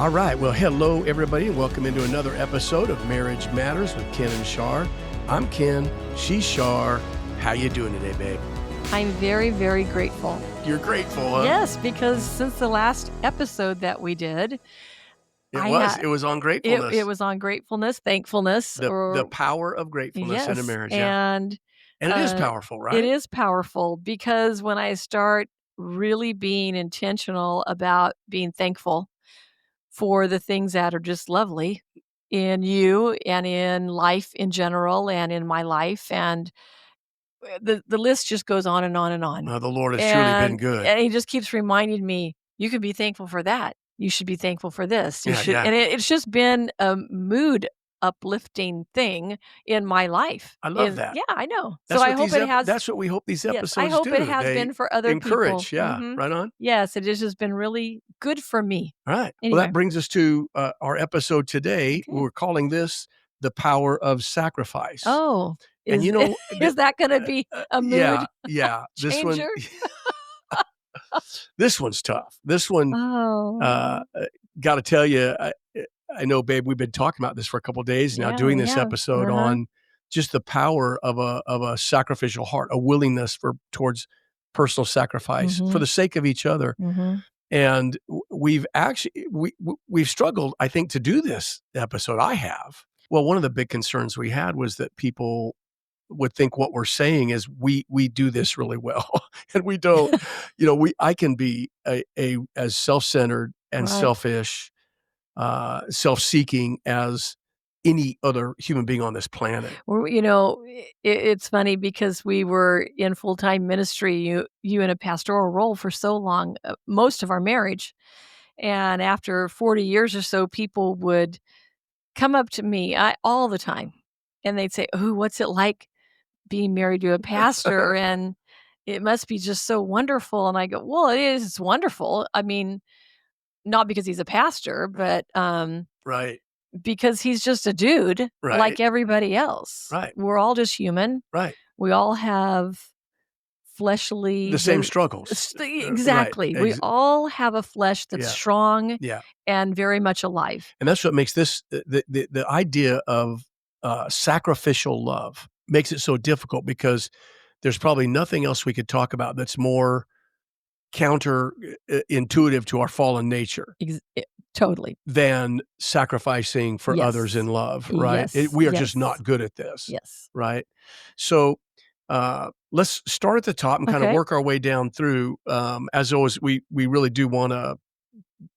All right. Well, hello, everybody, and welcome into another episode of Marriage Matters with Ken and Shar. I'm Ken. She's Shar. How you doing today, babe? I'm very, very grateful. You're grateful, huh? Yes, because since the last episode that we did, It was on gratefulness. it was on gratefulness, thankfulness, the power of gratefulness in a marriage. Yeah. and And it is powerful, right? it is powerful because when I start really being intentional about being thankful for the things that are just lovely in you and in life in general and in my life, and the list just goes on and on and on. The Lord has truly been good. And he just keeps reminding me, you can be thankful for that. You should be thankful for this. You should. Yeah. And it's just been a mood uplifting thing in my life. I love that. Yeah, I know. That's So I hope it has. That's what we hope these episodes do. Yes, I hope it has been for other encourage, people. yeah, right on. Yes, it has just been really good for me. All right. Anyway. Well, that brings us to our episode today. Okay. We're calling this The Power of Sacrifice. Oh. And is that going to be a mood yeah. changer? This one's tough. This one, got to tell you, I know, babe, we've been talking about this for a couple of days now, doing this episode on just the power of a sacrificial heart, a willingness towards personal sacrifice for the sake of each other. And we've struggled, I think, to do this episode. I have. Well, one of the big concerns we had was that people would think what we're saying is we do this really well, and we don't. I can be as self-centered and selfish, self-seeking as any other human being on this planet. Well, it's funny because we were in full-time ministry, you in a pastoral role for so long, most of our marriage, and after 40 years or so, people would come up to me all the time, and they'd say, "Oh, what's it like being married to a pastor?" And it must be just so wonderful. And I go, well, it is. It's wonderful. I mean, not because he's a pastor, but right. Because he's just a dude like everybody else. Right. We're all just human. Right. We all have fleshly... The same struggles. Exactly. Right. We all have a flesh that's strong and very much alive. And that's what makes this, the idea of sacrificial love makes it so difficult, because there's probably nothing else we could talk about that's more counterintuitive to our fallen nature. Totally. Than sacrificing for others in love, right? Yes. We are just not good at this. Yes. Right? So let's start at the top and kind of work our way down through. As always, we really do want to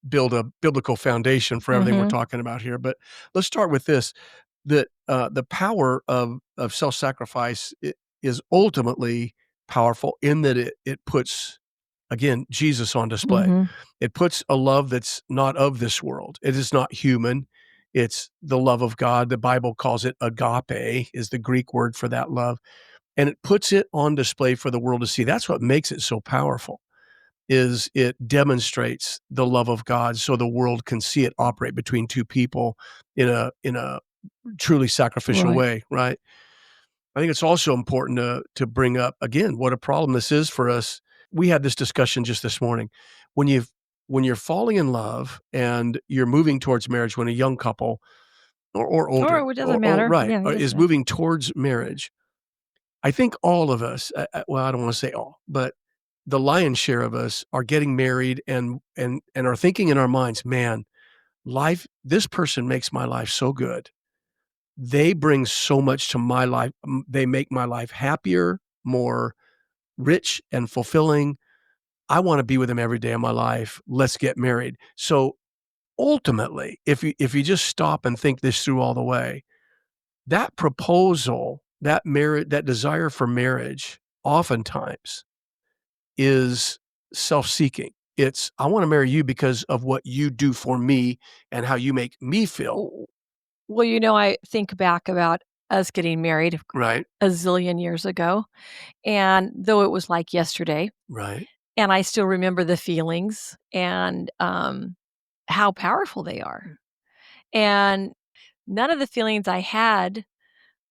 build a biblical foundation for everything we're talking about here. But let's start with this, that the power of self-sacrifice is ultimately powerful in that it puts, again, Jesus on display. It puts a love that's not of this world. It is not human. It's the love of God. The Bible calls it agape, is the Greek word for that love. And it puts it on display for the world to see. That's what makes it so powerful, is it demonstrates the love of God so the world can see it operate between two people in a truly sacrificial way, right? I think it's also important to bring up, again, what a problem this is for us. We had this discussion just this morning. When you're falling in love and you're moving towards marriage, when a young couple or older, or it doesn't matter, is moving towards marriage, I think all of us, well, I don't want to say all, but the lion's share of us are getting married and are thinking in our minds, man, this person makes my life so good. They bring so much to my life. They make my life happier, more rich and fulfilling. I want to be with them every day of my life. Let's get married. So ultimately, if you just stop and think this through all the way, that proposal, that desire for marriage, oftentimes is self-seeking. It's, I want to marry you because of what you do for me and how you make me feel. Well, I think back about us getting married a zillion years ago. And though it was like yesterday, and I still remember the feelings and how powerful they are. And none of the feelings I had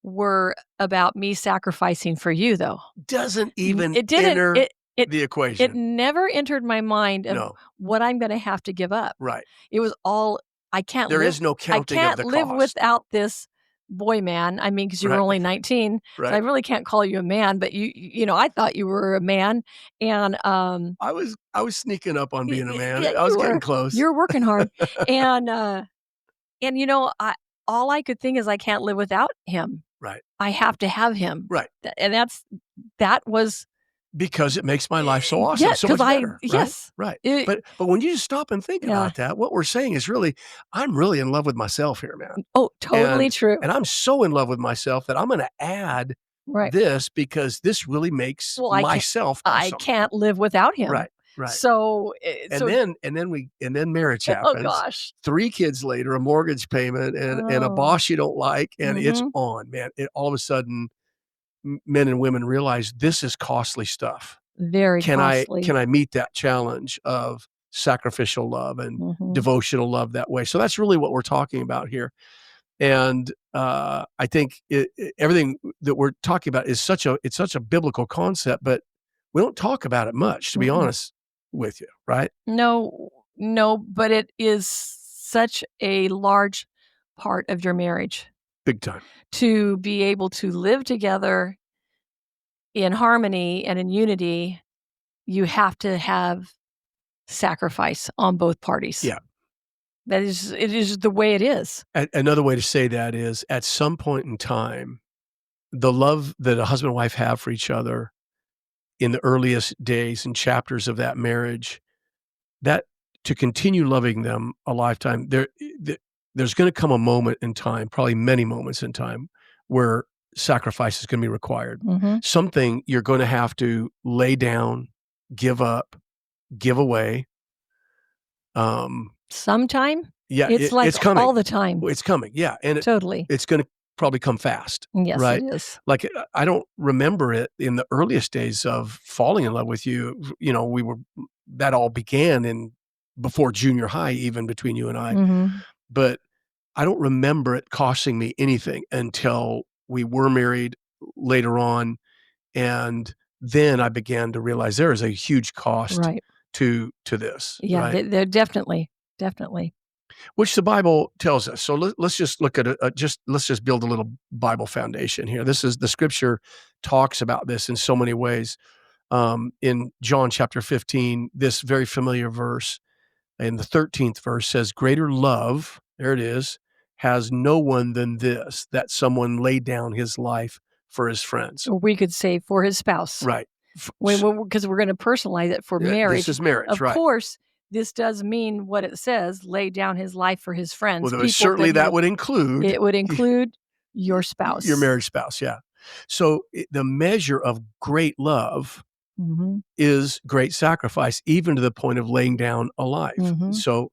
were about me sacrificing for you, though. Doesn't even enter the equation. It never entered my mind of what I'm going to have to give up. Right. It was all I can't There live is no I counting of can't the live cost. without this boy man. I mean, because you were Right, only 19, so I right. really can't call you a man, but I thought you were a man, and, I was sneaking up on being a man. yeah, I was you getting were. close. You're working hard, and, I all I could think is I can't live without him. Right, I have to have him. right. And that was Because it makes my life so awesome, yeah, so because much better, right? yes. Right. It But when you just stop and think yeah. about that, what we're saying is really, I'm really in love with myself here, man. Oh, totally And true. and I'm so in love with myself that I'm gonna add Right. this because this really makes Well, myself I awesome. can't live without him. Right, right. So, And then marriage oh happens. gosh. 3 kids later, a mortgage payment, and a Oh. boss you don't like, and it's Mhm. on, man. It all of a sudden, men and women realize this is costly stuff. Very Can costly. I meet that challenge of sacrificial love and Mhm. devotional love that way? So that's really what we're talking about here. And I think everything that we're talking about is such a biblical concept, but we don't talk about it much, to be Mm-mm. honest with you, right? No, no, but it is such a large part of your marriage Big time. to be able to live together in harmony and in unity. You have to have sacrifice on both parties. Yeah. It is the way it is. Another way to say that is at some point in time, the love that a husband and wife have for each other in the earliest days and chapters of that marriage, that to continue loving them a lifetime, there's going to come a moment in time, probably many moments in time, where sacrifice is going to be required. Mhm. Something you're going to have to lay down, give up, give away. Sometime? Yeah, It's like it's coming. all the time. It's coming. Yeah, and Totally. it's going to probably come fast, Yes, it right? is. Like I don't remember it in the earliest days of falling in love with you. We were that all began in before junior high, even between you and I. Mhm. But I don't remember it costing me anything until we were married later on, and then I began to realize there is a huge cost Right. to this, Yeah, right? they're definitely, definitely. Which the Bible tells us. So let's just look at let's just build a little Bible foundation here. This is the Scripture talks about this in so many ways. In John chapter 15, this very familiar verse in the 13th verse says, "Greater love, there it is, has no one than this, that someone laid down his life for his friends." Or we could say for his spouse. Right. When 'Cause we're gonna personalize it for This marriage. is marriage, Of right? course, this does mean what it says, lay down his life for his friends, Well, people that certainly he that would include it would include your your spouse. marriage spouse, yeah. So the measure of great love Mhm. is great sacrifice, even to the point of laying down a life. Mhm. So,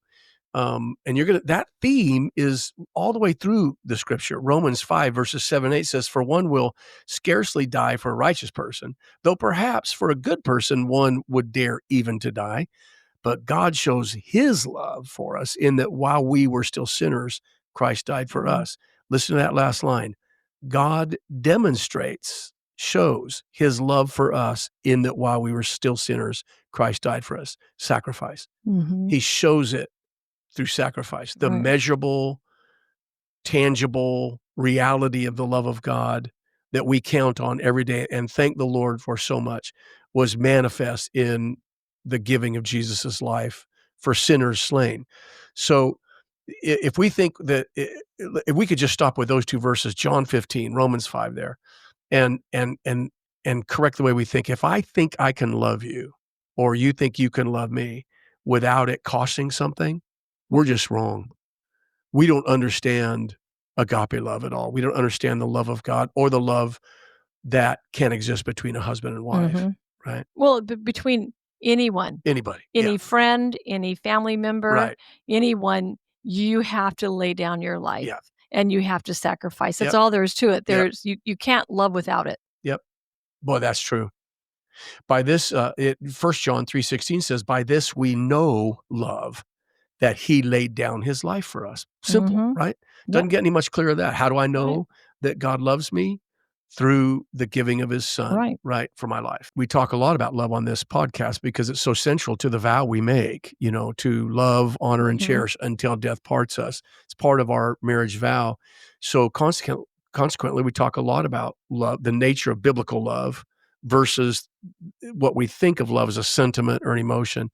and that theme is all the way through the scripture. Romans 5 verses 7 and 8 says, "For one will scarcely die for a righteous person, though perhaps for a good person one would dare even to die. But God shows his love for us in that while we were still sinners, Christ died for Mhm. us." Listen to that last line. God shows his love for us in that while we were still sinners, Christ died for us. Sacrifice. Mhm. He shows it through sacrifice. The Right. measurable, tangible reality of the love of God that we count on every day and thank the Lord for so much was manifest in the giving of Jesus's life for sinners slain. So if we think that if we could just stop with those two verses, John 15, Romans 5 there, and and and and correct the way we think. If I think I can love you or you think you can love me without it costing something, we're just wrong. We don't understand agape love at all. We don't understand the love of God or the love that can exist between a husband and wife, Mhm. right? Well, between anyone, Anybody. Yeah. any friend, any family member, Right. anyone, you have to lay down your Yeah. life and you have to sacrifice. That's Yep. all there is to it. Yep. You can't love without it. Yep. Boy, that's true. By this, 1 John 3:16 says, "By this we know love, that he laid down his life for us." Simple, Mhm. right? Yep. Doesn't get any much clearer than that. How do I Right. know that God loves me? through the giving of his son, Right. right, for my life. We talk a lot about love on this podcast because it's so central to the vow we make, to love, honor, and cherish until death parts us. It's part of our marriage vow. So consequently, we talk a lot about love, the nature of biblical love versus what we think of love as a sentiment or an emotion.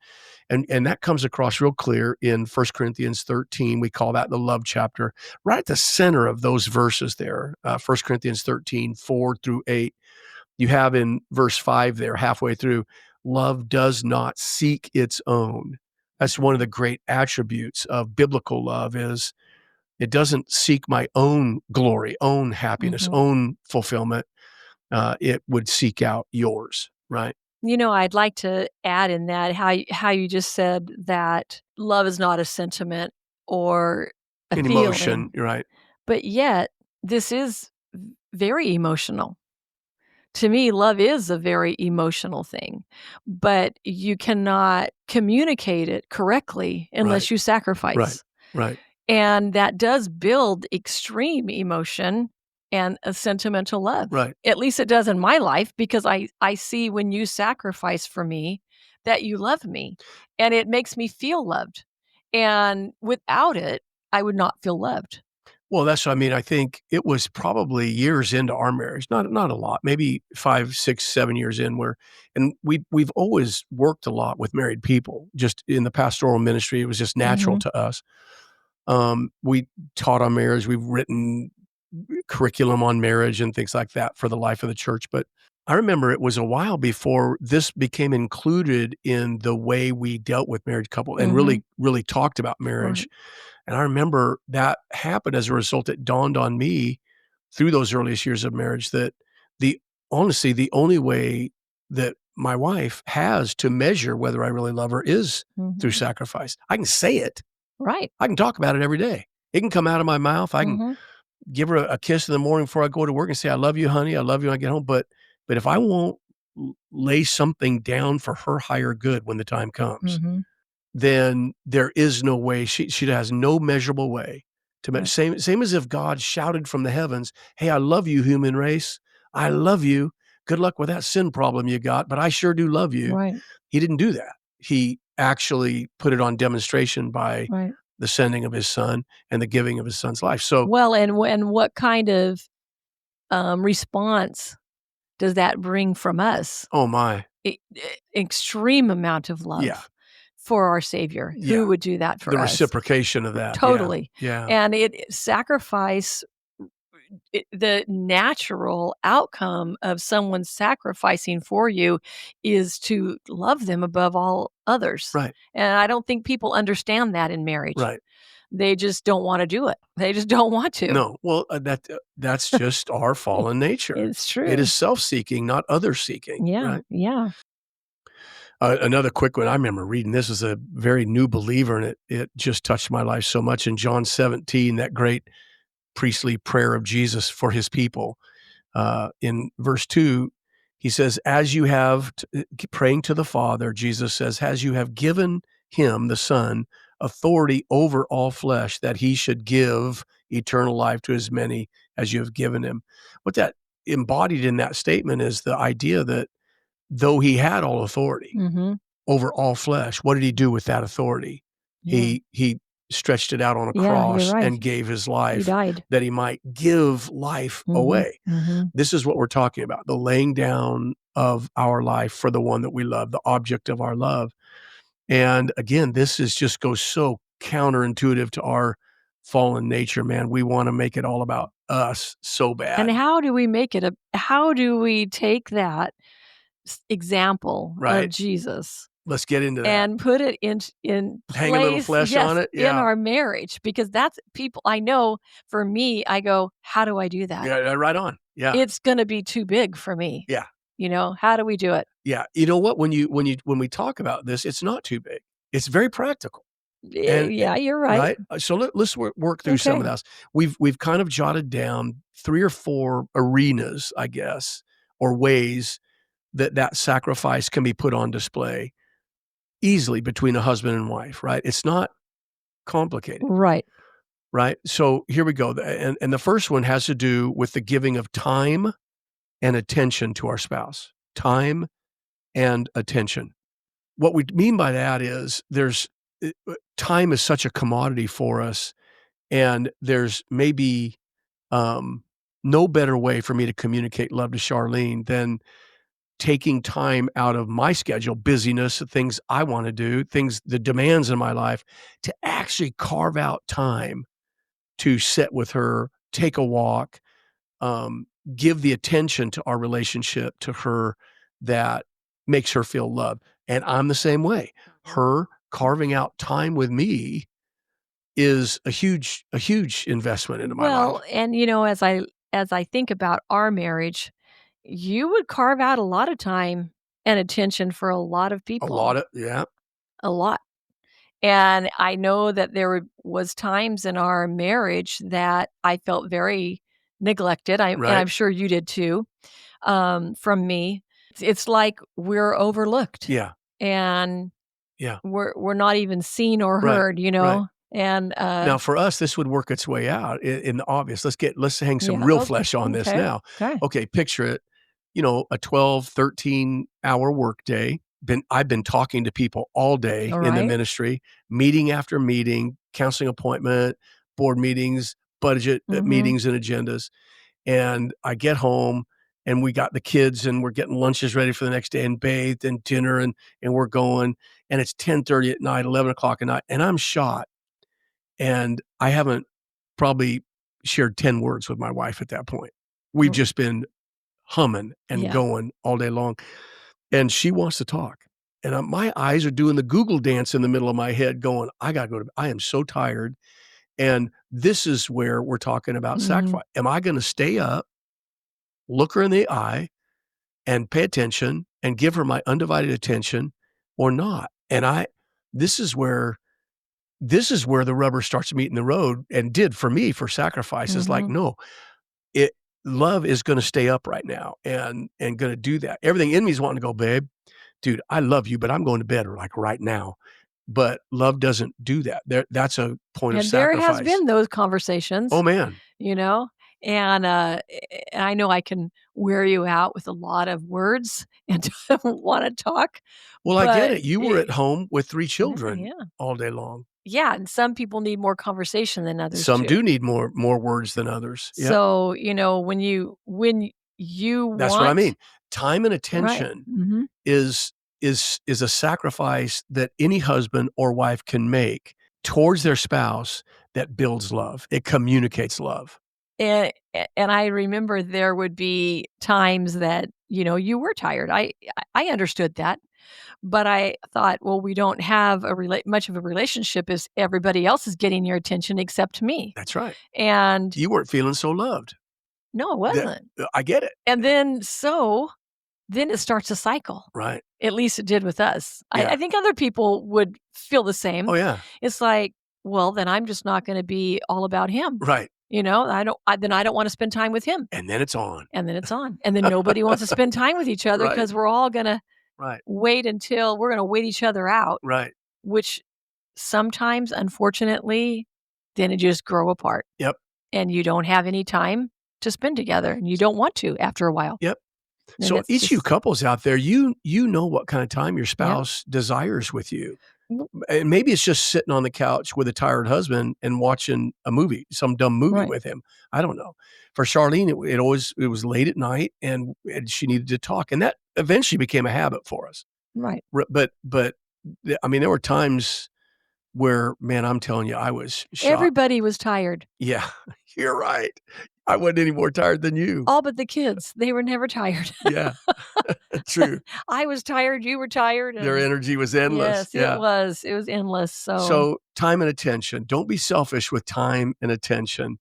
And that comes across real clear in 1 Corinthians 13. We call that the love chapter. Right at the center of those verses there, 1 Corinthians 13, 4-8, you have in verse 5 there, halfway through, love does not seek its own. That's one of the great attributes of biblical love is it doesn't seek my own glory, own happiness, own fulfillment. It would seek out yours, right? I'd like to add in that how you just said that love is not a sentiment or a An feeling, emotion, right? but yet this is very emotional. To me, love is a very emotional thing, but you cannot communicate it correctly Right, unless you right, sacrifice. right, And that does build extreme emotion and a sentimental love. right. At least it does in my life because I see when you sacrifice for me that you love me, and it makes me feel loved. And without it, I would not feel loved. Well, that's what I mean. I think it was probably years into our marriage, not a lot, maybe 5, 6, 7 years in where and we've always worked a lot with married people, just in the pastoral ministry. It was just natural to us. We taught on marriage. We've written curriculum on marriage and things like that for the life of the church. But I remember it was a while before this became included in the way we dealt with married couple and really, really talked about marriage. Right. And I remember that happened as a result. It dawned on me through those earliest years of marriage that honestly, the only way that my wife has to measure whether I really love her is through sacrifice. I can say it. Right. I can talk about it every day. It can come out of my mouth. I can give her a kiss in the morning before I go to work and say, I love you, honey. I love you when I get home. But if I won't lay something down for her higher good when the time comes, then there is no way she has no measurable way to Right. same as if God shouted from the heavens, "Hey, I love you, human race. I love you. Good luck with that sin problem you got, but I sure do love you." Right. He didn't do that. He actually put it on demonstration by Right. the sending of his son and the giving of his son's life. So, Well, and what kind of, response does that bring from us? oh my, Extreme amount of yeah, love for our Savior. yeah, Who would do that the for us? reciprocation of that, yeah, Totally. yeah, And sacrifice the natural outcome of someone sacrificing for you is to love them above all others. right, And I don't think people understand that in marriage. right. They just don't wanna do it. They just don't want to. No, well, that's just our fallen nature. It's It true. is self-seeking, not other-seeking, Yeah, right? yeah. Another quick one, I remember reading this as a very new believer, and it just touched my life so much in John 17, that great priestly prayer of Jesus for his people. In verse 2, he says, "As you have," praying to the Father, Jesus says, "As you have given him, the Son, authority over all flesh, that he should give eternal life to as many as you have given him." What that embodied in that statement is the idea that though he had all authority Mhm. over all flesh, what did he do with that authority? Yeah. He stretched it out on a Yeah, you're cross right. and gave his He life died. that he might give life Mhm, away. mhm. This is what we're talking about, the laying down of our life for the one that we love, the object of our love. And again, this is just goes so counterintuitive to our fallen nature, man. We wanna make it all about us so And bad, how do we take that example of right? Jesus Let's get into that. and put it in Hang a little place, flesh on yes, it, in yeah. our marriage? Because that's people I know for me, I go, "How do I do that?" Yeah, right on. Yeah, It's gonna be too big for me, yeah. How do we do it? Yeah, you know what? When we talk about this, it's not too big. It's very practical, Yeah, you're right. right? So let's work through some of Okay. this. We've kind of jotted down 3 or 4 arenas, I guess, or ways that sacrifice can be put on display easily between a husband and wife, right? It's not complicated, Right. right? So here we go. And the first one has to do with the giving of time and attention to our spouse. Time and attention. What we mean by that is time is such a commodity for us, and there's maybe, um, no better way for me to communicate love to Charlene than taking time out of my schedule, busyness, the things I wanna do, the demands in my life, to actually carve out time to sit with her, take a walk, give the attention to our relationship to her that makes her feel loved. And I'm the same way. Her carving out time with me is a huge investment into my life. Well, and, as I think about our marriage, you would carve out a lot of time and attention for a lot of A lot people, of yeah, a lot. And I know that was times in our marriage that I felt very neglected, and right. I'm sure you did too, from me. It's like we're overlooked, Yeah, and yeah, we're not even seen or right, heard, right. And, Now for us, this would work its way out in the obvious. Let's hang some yeah, real okay, flesh on this okay, now. okay. Okay, picture it, a 12, 13-hour workday. I've been talking to people all day in the Alright. ministry, meeting after meeting, counseling appointment, board meetings, budget Mhm. meetings and agendas, and I get home, and we got the kids, and we're getting lunches ready for the next day and bathed and dinner, and we're going, and it's 10:30 at night, 11 o'clock at night, and I'm shot, and I haven't probably shared 10 words with my wife at that point. We've R just been humming and Yeah. going all day long, and she wants to talk, and my eyes are doing the Google dance in the middle of my head going, "I gotta go to I am so tired," and this is where we're talking about Mhm. sacrifice. Am I gonna stay up, look her in the eye, and pay attention and give her my undivided attention or not? And this is where this is where the rubber starts meeting the road and did for me for sacrifice. Is like, Mhm. no, it love is gonna stay up right now and gonna do that. Everything in me is wanting to go, "Babe, dude, I love you, but I'm going to bed, like, right now." But love doesn't do that. That's a point of And there has sacrifice. been those Oh, conversations, man. you know, and, and I know I can wear you out with a lot of words and don't wanna talk, Well, I get but it. You were at home with 3 yeah, children yeah. all day long. Yeah, and some people need more conversation than others Some too. do need more words than others. Yep. So, when you That's what I want mean. Time and right. attention Mhm. is is a sacrifice that any husband or wife can make towards their spouse that builds love. It communicates love. And I remember there would be times that, you were tired. I understood that, but I thought, "Well, we don't have much of a relationship as everybody else is getting your attention except me." That's right. And You weren't feeling so loved. no, it That wasn't. I get it. And then it starts a cycle. Right. At least it did with us. I Yeah. think other people would feel the same. Oh, yeah. It's like, well, then I'm just not gonna be all about him. Right. I don't wanna spend time with him. And then it's on. And then it's on. And then nobody wants to spend time with each other Right. because we're all gonna Right. we're gonna wait each other out, Right. which sometimes, unfortunately, then it just grow apart, Yep. and you don't have any time to spend together, and you don't want to after a while. Yep. And So it's each of you just couples out there, you know what kind of time your yep. spouse desires with you. W And maybe it's just sitting on the couch with a tired husband and watching a movie, some dumb movie Right, with him. I don't know. For Charlene, it was late at night and she needed to talk. And that eventually became a habit for us. right. I mean, there were times where, man, I'm telling you, I was shot. Everybody was tired, Yeah, you're right. I wasn't any more tired than you. all but the kids. They were never tired. Yeah, true. I was tired, you were tired, Their and energy was endless. yes, it Yeah. was. It was endless, so So, time and attention. Don't be selfish with time and attention.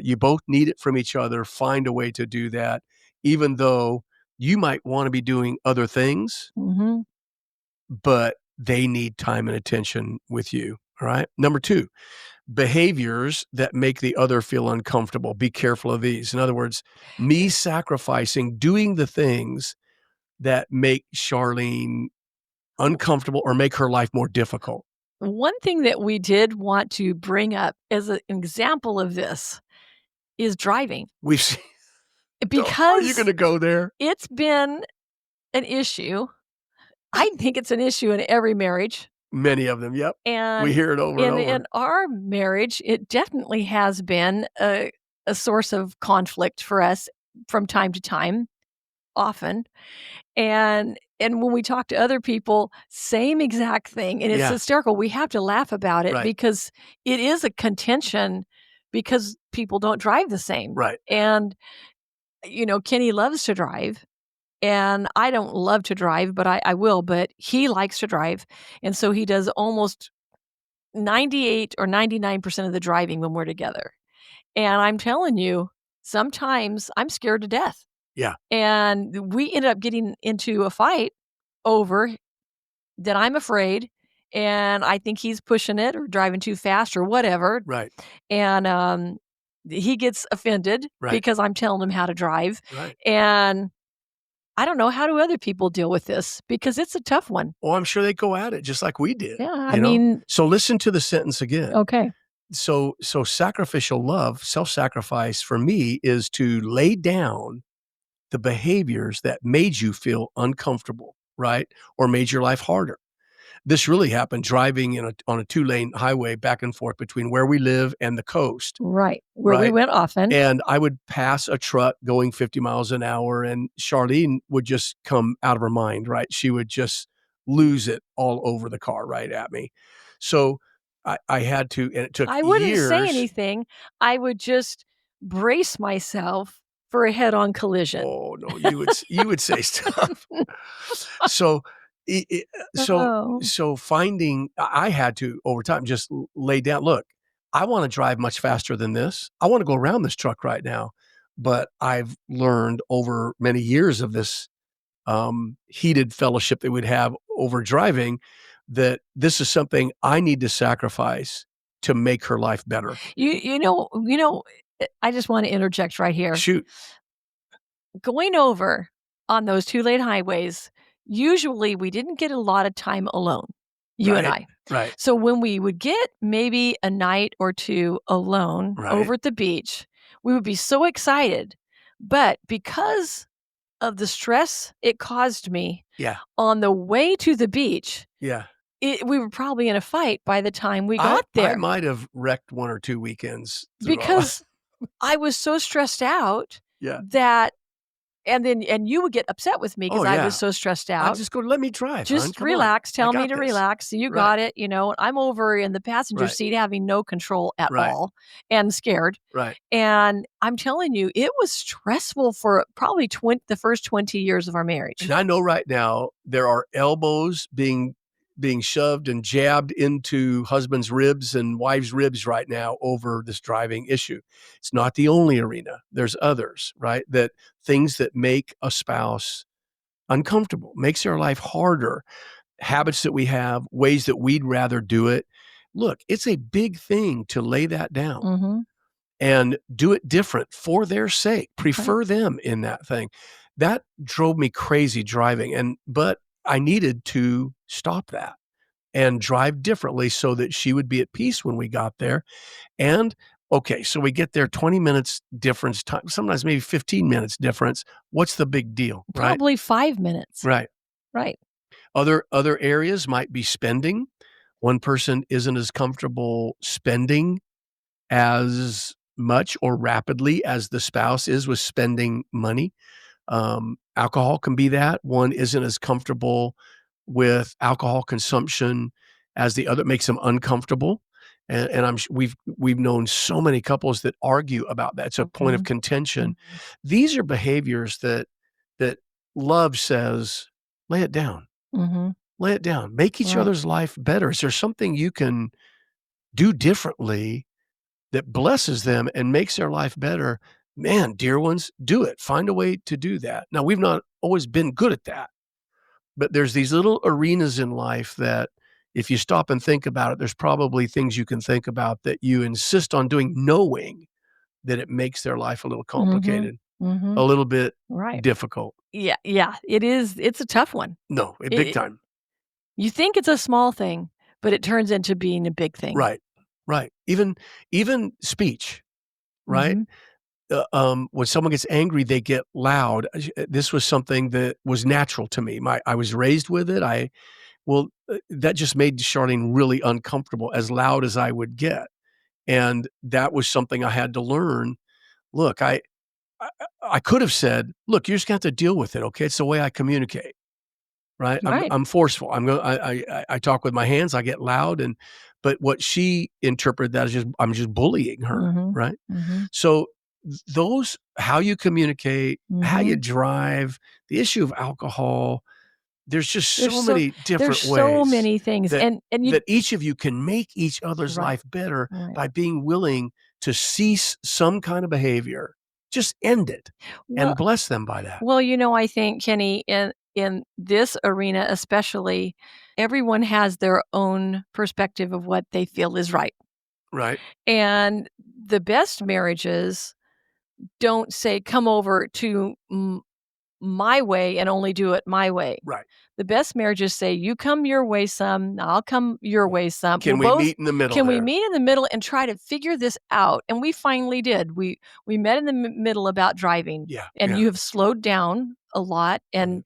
You both need it from each other. Find a way to do that, even though you might want to be doing other things, mhm. but they need time and attention with you. All right. Number two, behaviors that make the other feel uncomfortable. Be careful of these. In other words, me sacrificing doing the things that make Charlene uncomfortable or make her life more difficult. One thing that we did want to bring up as an example of this is driving. We've seen, So, are you Because gonna go there? it's been an issue. I think it's an issue in every marriage, Many of them, yep. We and hear it over and in over. our marriage, it definitely has been a source of conflict for us from time to time, often. And when we talk to other people, same exact thing, and it's Yeah, hysterical. We have to laugh about it right, because it is a contention because people don't drive the same. right. And, Kenny loves to drive, and I don't love to drive, but I will, but he likes to drive, and so he does almost 98 or 99% of the driving when we're together. And I'm telling you, sometimes I'm scared to death. Yeah, And we ended up getting into a fight over that I'm afraid, and I think he's pushing it or driving too fast or whatever, right, and, he gets offended right, because I'm telling him how to drive, right. and I don't know, how do other people deal with this? Because it's a tough one. Well, I'm sure they go at it just like we did, Yeah, I you know? mean So listen to the sentence again. okay. So sacrificial love, self-sacrifice for me is to lay down the behaviors that made you feel uncomfortable, right? Or made your life harder. This really happened driving on a two-lane highway back and forth between where we live and the coast, Right, where we right? went often. And I would pass a truck going 50 miles an hour, and Charlene would just come out of her mind, right? She would just lose it all over the car right at me. So I had to, and it took I wouldn't say years. anything, I would just brace myself for a head-on collision. Oh no, you would say stuff. So, I so Oh. so finding I had to over time just lay down, "Look, I wanna drive much faster than this. I wanna go around this truck right now." But I've learned over many years of this, heated fellowship that we'd have over driving, that this is something I need to sacrifice to make her life better. I just wanna interject right here. Shoot. Going over on those 2 lane highways, usually we didn't get a lot of time alone, you and Right, I. right, So when we would get maybe a night or 2 alone right. over at the beach, we would be so excited, but because of the stress it caused me Yeah, on the way to the beach, yeah. we were probably in a fight by the time we I got I there might have wrecked 1 or 2 weekends through our life. because I was so stressed out Yeah. that and you would get upset with me Oh, because I was yeah. so stressed I out. just go, "Let me drive, hon, Just come on. relax, I tell me got to this." relax, you Right, got it, I'm over in the passenger right, seat having no control at right, all and scared, right. and I'm telling you, it was stressful for probably the first 20 years of our And marriage. I know right now there are elbows being shoved and jabbed into husbands' ribs and wives' ribs right now over this driving issue. It's not the only arena. There's others, right? That things that make a spouse uncomfortable, makes their life harder, habits that we have, ways that we'd rather do it. Look, it's a big thing to lay that down Mhm. and do it different for their sake, Right. prefer them in that thing. That drove me crazy driving, but I needed to stop that and drive differently so that she would be at peace when we got there. And okay, so we get there 20 minutes difference time, sometimes maybe 15 minutes difference. What's the big deal, right? Probably 5 minutes. Right. Right. Other areas might be spending. One person isn't as comfortable spending as much or rapidly as the spouse is with spending money. Alcohol can be that. One isn't as comfortable with alcohol consumption as the other, makes them uncomfortable. And we've known so many couples that argue about that. It's a point of Mhm. contention. Mhm. These are behaviors that love says, lay it down, Mhm. lay it down, make each Right. other's life better. Is there something you can do differently that blesses them and makes their life better? Man, dear ones, do it. Find a way to do that. Now, we've not always been good at that, but there's these little arenas in life that if you stop and think about it, there's probably things you can think about that you insist on doing, knowing that it makes their life a little Mhm. complicated, a Mhm. little bit Right. difficult. Yeah, yeah, it is it's a tough one. No, big It time. You think it's a small thing, but it turns into being a big thing. Right, right. Even speech, right? Mhm. when someone gets angry, they get loud. This was something that was natural to me. I was raised with it. That just made Charlene really uncomfortable, as loud as I would get, and that was something I had to learn. Look, I I could have said, "Look, you're just gonna have to deal with it, okay? It's the way I communicate." Right? Right. I'm forceful. I talk with my hands, I get loud, but what she interpreted that as I'm just bullying her, Mhm. right? Mhm. So, those how you communicate, how you Mhm. drive, the issue of alcohol, there's just There's so so many there's different so ways many things, that and you that each of you can make each other's right, life better right. by being willing to cease some kind of behavior. Just end it Well and bless them by that. I think, Kenny, in this arena especially, everyone has their own perspective of what they feel is right, Right? and the best marriages don't say, "Come over to my way and only do it my way." Right. The best marriages say, "You come your way some, I'll come your Yeah. way some. Can we meet in the middle Can we there? meet in the middle and try to figure this out?" And we finally did. We met in the middle about driving, Yeah, and yeah. you have slowed down a lot Mhm. and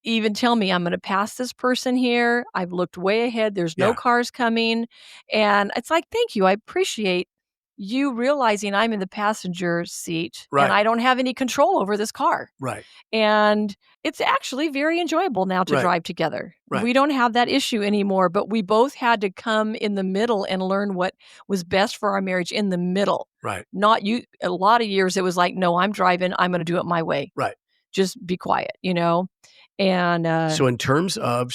even tell me, "I'm gonna pass this person here. I've looked way ahead. There's no Yeah, cars coming." And it's like, "Thank you. I appreciate you realizing I'm in the passenger seat and right, I don't have any control over this car." right, And it's actually very enjoyable now to right, drive together. right, We don't have that issue anymore, but we both had to come in the middle and learn what was best for our marriage in the middle. right, Not you a lot of years it was like, "No, I'm driving. I'm gonna do it my way. right. Just be quiet," you know? And, So in terms of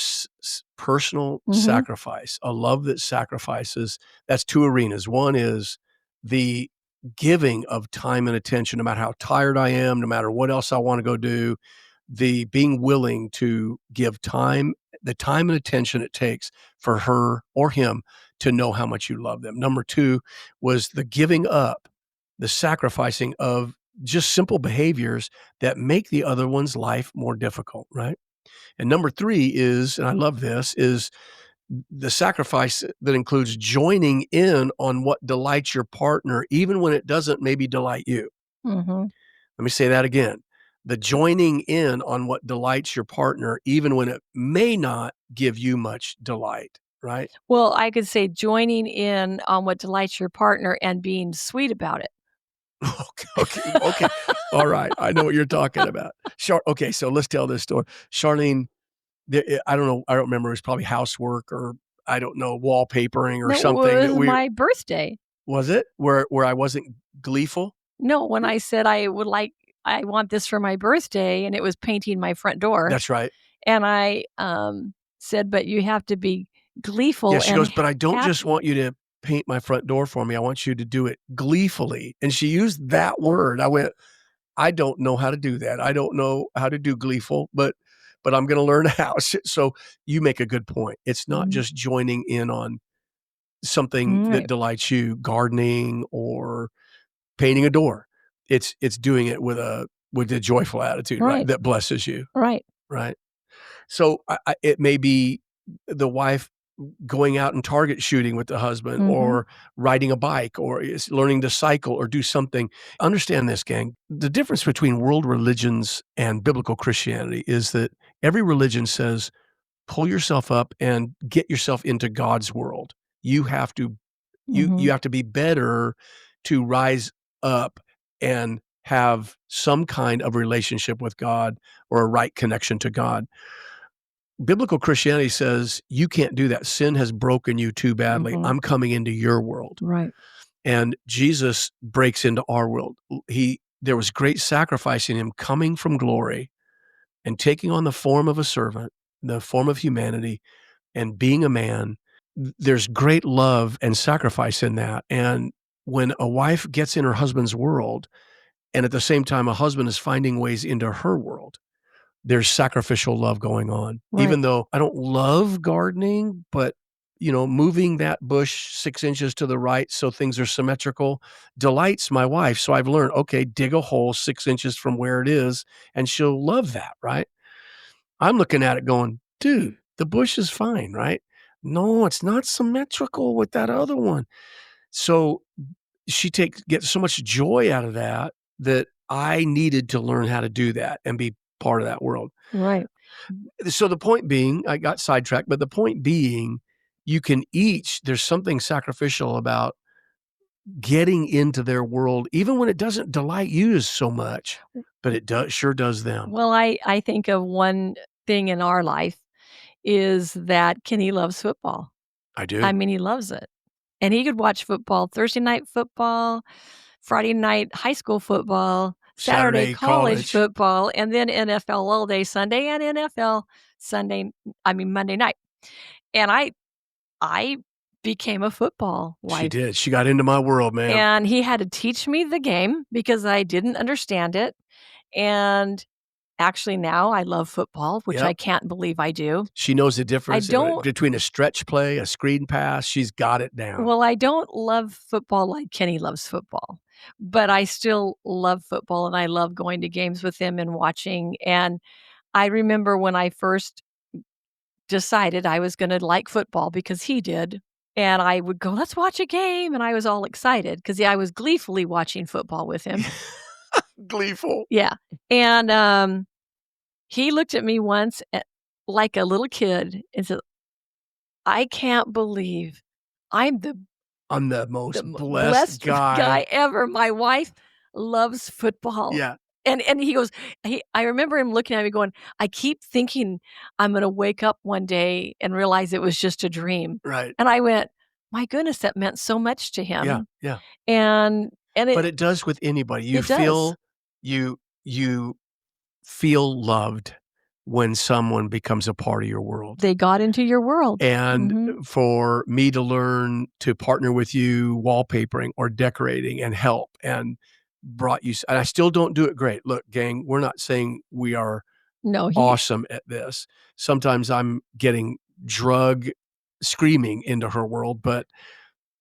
personal mhm, sacrifice, a love that sacrifices, that's two arenas. One is the giving of time and attention, no matter how tired I am, no matter what else I want to go do, the being willing to give time, the time and attention it takes for her or him to know how much you love them. Number two was the giving up, the sacrificing of just simple behaviors that make the other one's life more difficult, right? And number three is, and I love this, is the sacrifice that includes joining in on what delights your partner, even when it doesn't maybe delight you. mhm. Let me say that again. The joining in on what delights your partner, even when it may not give you much delight, right? Well, I could say joining in on what delights your partner and being sweet about it. Okay, okay. All right. I know what you're talking about. Okay, so let's tell this story. Charlene, I don't know, I don't remember, it was probably housework or I don't know, wallpapering or No, it something that was my birthday. was it? Where I wasn't gleeful? No, when Y I said I want this for my birthday, and it was painting my front door, That's right. and I, said, "But you have to be Yeah, gleeful she and goes, "But I don't just happy." want you to paint my front door for me, I want you to do it gleefully," and she used that word. I went, "I don't know how to do that. I don't know how to do gleeful, but I'm gonna learn how." So, you make a good point. It's not Mhm. just joining in on something that Right, delights you, gardening or painting a door. It's doing it with a joyful attitude, right? right, That blesses you, right. right? So it may be the wife going out and target shooting with the husband Mhm, or riding a bike or is learning to cycle or do something. Understand this, gang. The difference between world religions and biblical Christianity is that every religion says, pull yourself up and get yourself into God's world. You have to you mhm, have to be better to rise up and have some kind of relationship with God or a right connection to God. Biblical Christianity says you can't do that. Sin has broken you too badly. mhm. I'm coming into your world. Right. And Jesus breaks into our world. There was great sacrifice in him coming from glory and taking on the form of a servant, the form of humanity, and being a man. There's great love and sacrifice in that. And when a wife gets in her husband's world, and at the same time, a husband is finding ways into her world, there's sacrificial love going on. Right. Even though I don't love gardening, but moving that bush 6 inches to the right so things are symmetrical delights my wife. So I've learned, okay, dig a hole 6 inches from where it is, and she'll love that, right? I'm looking at it going, dude, the bush is fine, right? No, it's not symmetrical with that other one. So she gets so much joy out of that. that I needed to learn how to do that and be part of that world. Right. So the point being, I got sidetracked, but the point being, you can each, there's something sacrificial about getting into their world, even when it doesn't delight you so much, but it sure does them. Well, I think of one thing in our life is that Kenny loves football. I I do. mean, he loves it. And he could watch football, Thursday night football, Friday night high school football, Saturday Saturday college college. football, and then NFL all day Sunday and NFL Monday night. And I became a football She wife. did. She got into my world, man. And he had to teach me the game because I didn't understand it. And actually now I love football, which I Yep. can't believe I do. She knows the I difference don't between a stretch play, a screen pass. She's got it down. Well, I don't love football like Kenny loves football, but I still love football, and I love going to games with him and watching, and I remember when I first decided I was gonna like football because he did, and I would go, "Let's watch a game," and I was all excited 'cause, I was gleefully watching football with him. Gleeful. Yeah, and, he looked at me once, like a little kid and said, "I can't believe I'm the I'm the The most m blessed blessed guy. guy ever. My wife loves football." Yeah, And he goes I remember him looking at me going, "I keep thinking I'm gonna wake up one day and realize it was just a dream." right. And I went, "My goodness, that meant so much to Yeah, him." yeah. And But it does with anybody. it does. You feel loved when someone becomes a part of your world. They got into your world. And Mhm. for me to learn to partner with you wallpapering or decorating and help and brought you and I still don't do it great. Look, gang, we're not saying we are No, he awesome at this. Sometimes I'm getting drug screaming into her world, but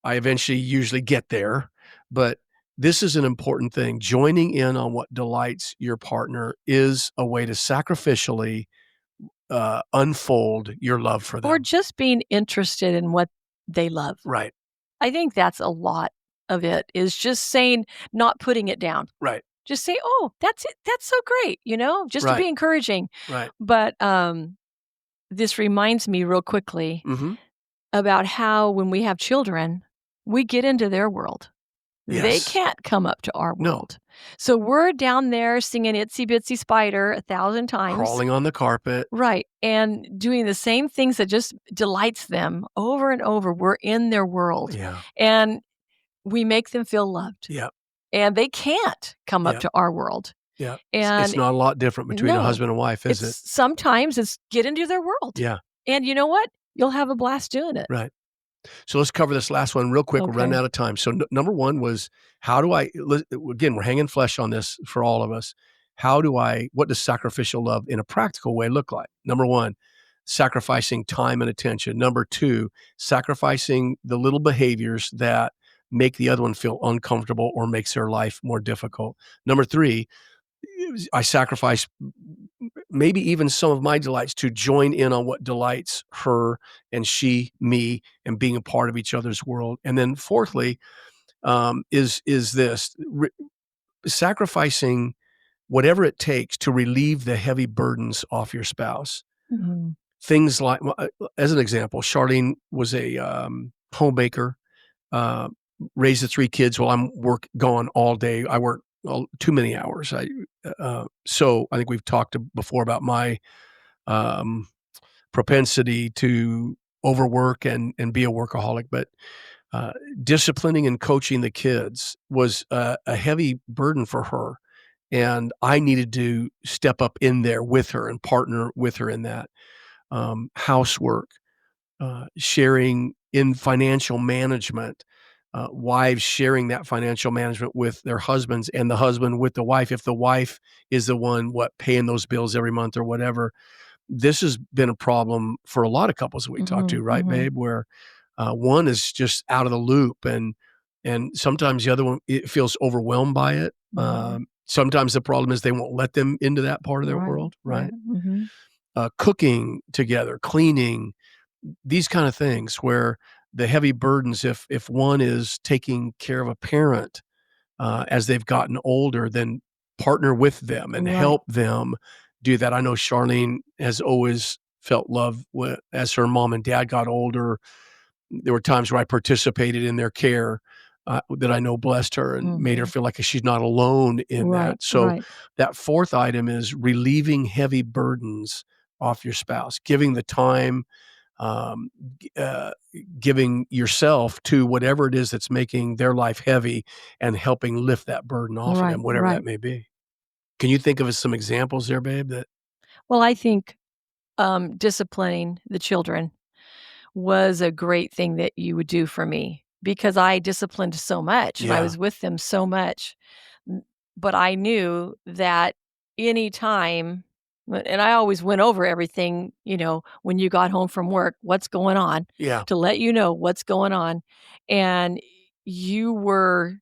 I eventually usually get there. But this is an important thing. Joining in on what delights your partner is a way to sacrificially unfold your love for or them. just being interested in what they love. Right, I think that's a lot of it, is just saying not putting it down. right, Just say, "Oh, that's it. That's so great," just to right, be encouraging. right. But, this reminds me real quickly Mhm. about how when we have children, we get into their world. They Yes. can't come up to our No. world. So we're down there singing Itsy Bitsy Spider 1,000 times. Crawling on the carpet. Right, and doing the same things that just delights them over and over. We're in their world, Yeah. and we make them feel loved, Yeah. and they can't come up Yeah. to our world. Yeah. It's And not a lot different between a no, husband and wife, is it? sometimes it's get into their world. Yeah. And you know what? You'll have a blast doing it. Right. So let's cover this last one real quick. We're running Okay. out of time. So number one was how do again, we're hanging flesh on this for all of us. What does sacrificial love in a practical way look like? Number one, sacrificing time and attention. Number two, sacrificing the little behaviors that make the other one feel uncomfortable or makes their life more difficult. Number three, I sacrifice maybe even some of my delights to join in on what delights her and she, me, and being a part of each other's world. And then fourthly, is this sacrificing whatever it takes to relieve the heavy burdens off your spouse. Mhm. Things like, as an example, Charlene was a homemaker, uh, raised the three kids while I'm gone all day. I work too many hours. So I think we've talked before about my um, propensity to overwork and be a workaholic, but uh, disciplining and coaching the kids was a heavy burden for her. And I needed to step up in there with her and partner with her in that. Housework, sharing in financial management, wives sharing that financial management with their husbands and the husband with the wife. If the wife is the one, paying those bills every month or whatever, this has been a problem for a lot of couples that we talk to, Mhm, right, mhm, babe? Where one is just out of the loop, and sometimes the other one it feels overwhelmed by it. mhm. Sometimes the problem is they won't let them into that part of their Right, world, right, right? mhm. Cooking together, cleaning, these kind of things where the heavy burdens, if one is taking care of a parent, as they've gotten older, then partner with them and Right. help them do that. I know Charlene has always felt love as her mom and dad got older. There were times where I participated in their care, that I know blessed her and made her Mhm. feel like she's not alone in Right, that. So right, that fourth item is relieving heavy burdens off your spouse, giving the time, um, giving yourself to whatever it is that's making their life heavy and helping lift that burden off of them, right, whatever that right. may be. Can you think of some examples there, babe? That Well, I think, disciplining the children was a great thing that you would do for me because I disciplined so much and I yeah, was with them so much. N But I knew that any time and I always went over everything, when you got home from work, what's going on, yeah, to let you know what's going on, and you were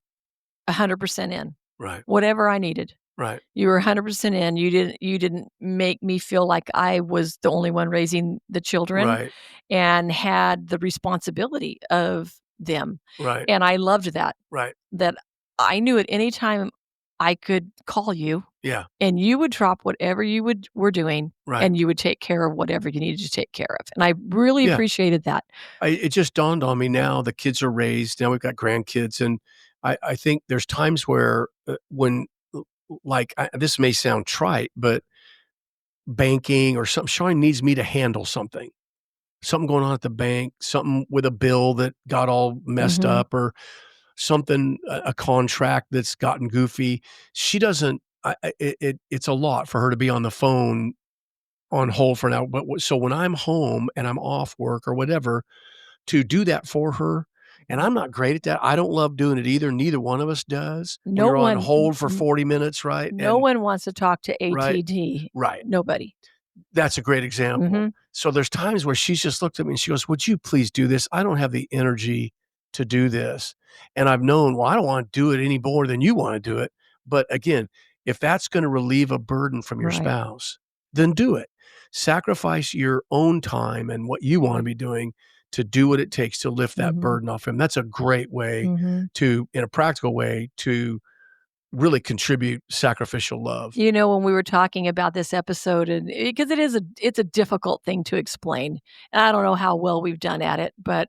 100% in, right, whatever I needed. right, You were 100% in. You didn't make me feel like I was the only one raising the children right, and had the responsibility of them, right, and I loved that, right, that I knew at any time I could call you, yeah, and you would drop whatever you were doing, right, and you would take care of whatever you needed to take care of, and I really yeah. appreciated that. It just dawned on me now the kids are raised, now we've got grandkids, and I think there's times where, when like, this may sound trite, but banking or something, Sean needs me to handle something going on at the bank, something with a bill that got all messed Mhm. up or something, a contract that's gotten goofy. She doesn't it's a lot for her to be on the phone on hold for an hour, but so when I'm home and I'm off work or whatever, to do that for her, and I'm not great at that. I don't love doing it either. Neither one of us does. When No you're on one hold for 40 minutes, right? no And one wants to talk to right, AT&T. right. Nobody. That's a great example. Mhm. So there's times where she's just looked at me and she goes, "Would you please do this? I don't have the energy to do this." And I've known, well, I don't want to do it any more than you want to do it. But again, if that's going to relieve a burden from your Right. spouse, then do it. Sacrifice your own time and what you want to be doing to do what it takes to lift that Mhm. burden off him. That's a great way Mhm. to, in a practical way, to really contribute sacrificial love. When we were talking about this episode and because it's a difficult thing to explain, and I don't know how well we've done at it, but,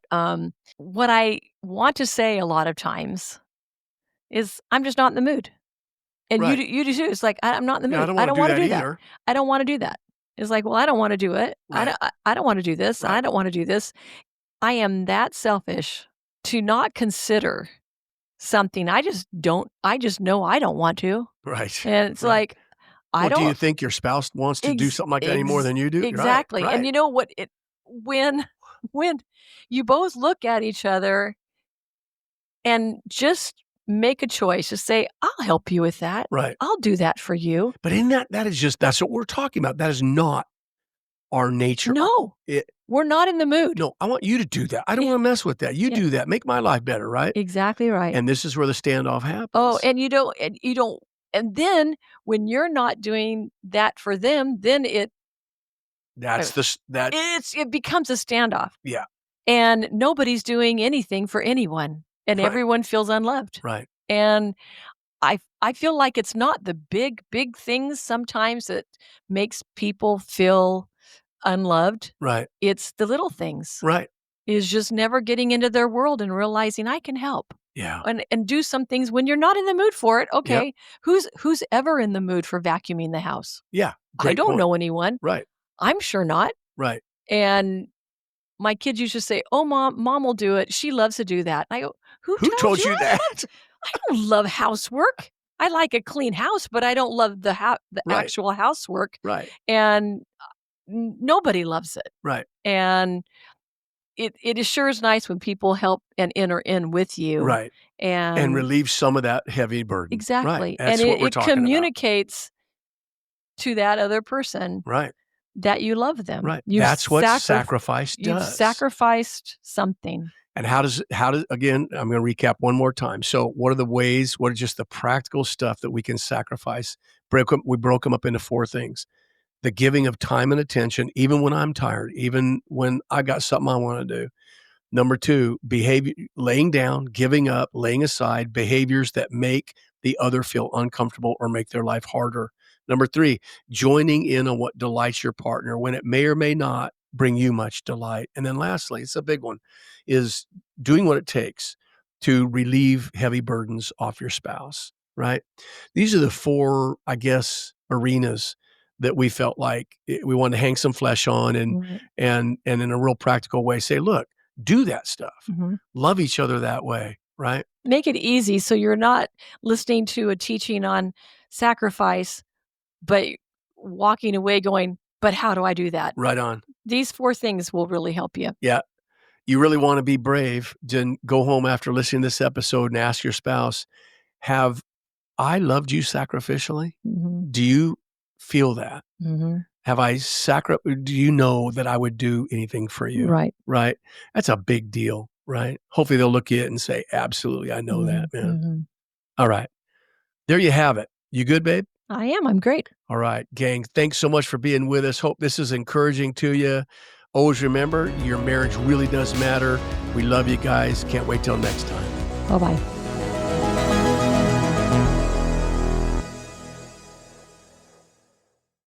what I want to say a lot of times is, "I'm just not in the mood." And Right. you do too. It's like, I'm not in the Yeah, I mood. don't I want don't to do wanna that do that. either. I don't wanna do that." It's like, "Well, I don't wanna do it. Right. I don't wanna do this, and I Right. don't wanna do this." I am that selfish to not consider something I just know I don't want to. Right, And it's right. like, I Well, do you don't think your spouse wants to do something like that any more than you do? Right, exactly. And right, you know what it when when you both look at each other and just make a choice to say, "I'll help you with that. right. I'll do that for you." But in that is just that's what we're talking about. That is not our nature. No, It we're not in the mood. no, I want you to do that. I don't Yeah, wanna mess with that. You yeah, do that. Make my life better, right? exactly right. And this is where the standoff Oh, happens. and you don't and then when you're not doing that for them, then uh, That's the s that it becomes a standoff, yeah, and nobody's doing anything for anyone, and right, everyone feels unloved. right, And I feel like it's not the big things sometimes that makes people feel unloved. right, It's the little things. right. Is just never getting into their world and realizing I can help. Yeah, And do some things when you're not in the mood for it. yep, Okay. Who's ever in the mood for vacuuming the house? yeah, I great don't point. know anyone. Right, I'm sure not. right. And my kids used to say, "Oh, mom will do it. She loves to do that." I go, "Who Who told told you you that? I don't love housework. I like a clean house, but I don't love the Right, actual housework." right, And nobody loves it. right, And it is sure is nice when people help and enter in with you. right. And And relieve some of that heavy burden. Right, exactly. And that's what it we're it talking about. communicates to that other person Right. that you love them. Right. That's what sacrifice You've does. sacrificed something. And how does again, I'm gonna recap one more time. So what are the ways, what are just the practical stuff that we can sacrifice? We broke them up into 4 things. The giving of time and attention, even when I'm tired, even when I got something I wanna do. Number 2, behavior laying down, giving up, laying aside behaviors that make the other feel uncomfortable or make their life harder. Number 3, joining in on what delights your partner when it may or may not bring you much delight. And then lastly, it's a big one, is doing what it takes to relieve heavy burdens off your spouse, right? These are the 4, I guess, arenas that we felt like we wanted to hang some flesh on Right. and in a real practical way say, "Look, do that stuff. Mhm. Love each other that way," right? Make it easy so you're not listening to a teaching on sacrifice, but walking away going, "But how do I do that?" Right on. These 4 things will really help you. Yeah. You really wanna be brave, then go home after listening to this episode and ask your spouse, "Have I loved you sacrificially? Mhm. Do you feel that? Mhm. Have I do you know that I would do anything for you?" Right. Right? That's a big deal, right? Hopefully, they'll look at it and say, "Absolutely, I know that, Mhm. man." Mhm. Alright. There you have it. You good, babe? I am, I'm great. All right, gang, thanks so much for being with us. Hope this is encouraging to you. Always remember, your marriage really does matter. We love you guys. Can't wait till next time. Bye-bye.